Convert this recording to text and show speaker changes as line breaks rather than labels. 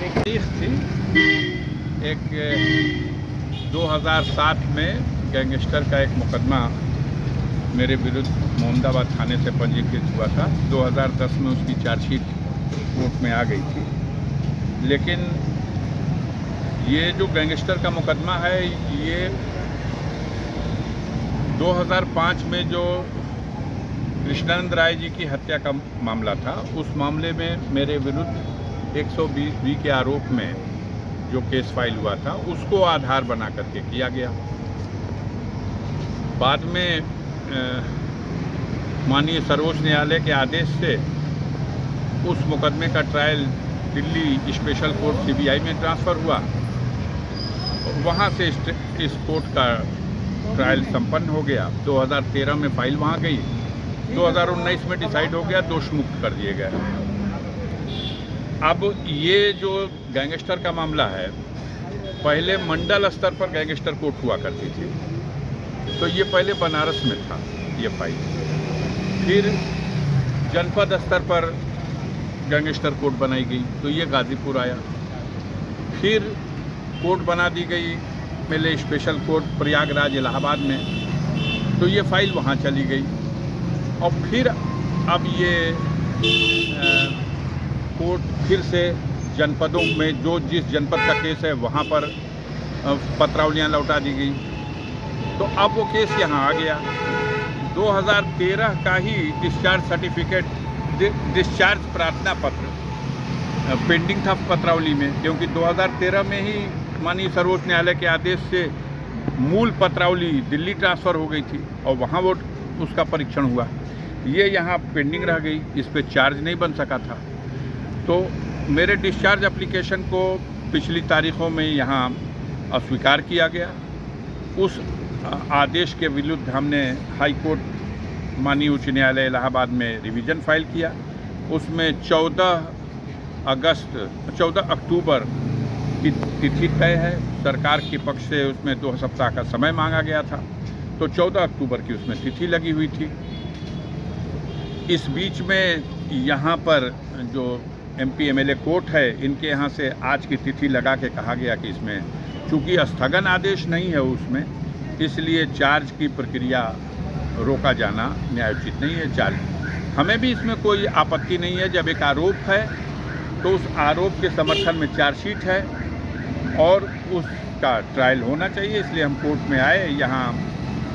तारीख थी एक 2007 में गैंगस्टर का एक मुकदमा मेरे विरुद्ध मोहम्मदाबाद थाने से पंजीकृत हुआ था। 2010 में उसकी चार्जशीट कोर्ट में आ गई थी, लेकिन ये जो गैंगस्टर का मुकदमा है ये 2005 में जो कृष्णानंद राय जी की हत्या का मामला था, उस मामले में मेरे विरुद्ध 120 के आरोप में जो केस फाइल हुआ था उसको आधार बना करके किया गया। बाद में माननीय सर्वोच्च न्यायालय के आदेश से उस मुकदमे का trial Delhi special court CBI में ट्रांसफ़र हुआ। वहाँ से इस कोर्ट का ट्रायल संपन्न हो गया। 2013 में फाइल वहाँ गई, 2019 में डिसाइड हो गया, दोष मुक्त कर दिए गए। अब ये जो गैंगस्टर का मामला है, पहले मंडल स्तर पर गैंगस्टर कोर्ट हुआ करती थी, तो ये पहले बनारस में था ये फाइल। फिर जनपद स्तर पर गैंगस्टर कोर्ट बनाई गई, तो ये गाज़ीपुर आया। फिर कोर्ट बना दी गई पहले स्पेशल कोर्ट प्रयागराज इलाहाबाद में, तो ये फाइल वहाँ चली गई। और फिर अब ये कोर्ट फिर से जनपदों में जो जिस जनपद का केस है वहाँ पर पत्रावलियाँ लौटा दी गई। तो अब वो केस यहाँ आ गया। 2013 का ही डिस्चार्ज सर्टिफिकेट, डिस्चार्ज प्रार्थना पत्र पेंडिंग था पत्रावली में, क्योंकि 2013 में ही माननीय सर्वोच्च न्यायालय के आदेश से मूल पत्रावली दिल्ली ट्रांसफ़र हो गई थी और वहाँ वो उसका परीक्षण हुआ। ये यहाँ पेंडिंग रह गई, इस पे चार्ज नहीं बन सका था। तो मेरे डिस्चार्ज एप्लीकेशन को पिछली तारीखों में यहाँ अस्वीकार किया गया। उस आदेश के विरुद्ध हमने हाई कोर्ट माननीय उच्च न्यायालय इलाहाबाद में रिवीजन फाइल किया। उसमें 14 अक्टूबर की तिथि तय है। सरकार के पक्ष से उसमें 2 सप्ताह का समय मांगा गया था, तो 14 अक्टूबर की उसमें तिथि लगी हुई थी। इस बीच में यहाँ पर जो MP MLA कोर्ट है, इनके यहाँ से आज की तिथि लगा के कहा गया कि इसमें चूँकि स्थगन आदेश नहीं है उसमें, इसलिए चार्ज की प्रक्रिया रोका जाना न्यायोचित नहीं है। चार्ज हमें भी इसमें कोई आपत्ति नहीं है। जब एक आरोप है तो उस आरोप के समर्थन में चार्जशीट है और उसका ट्रायल होना चाहिए, इसलिए हम कोर्ट में आए। यहाँ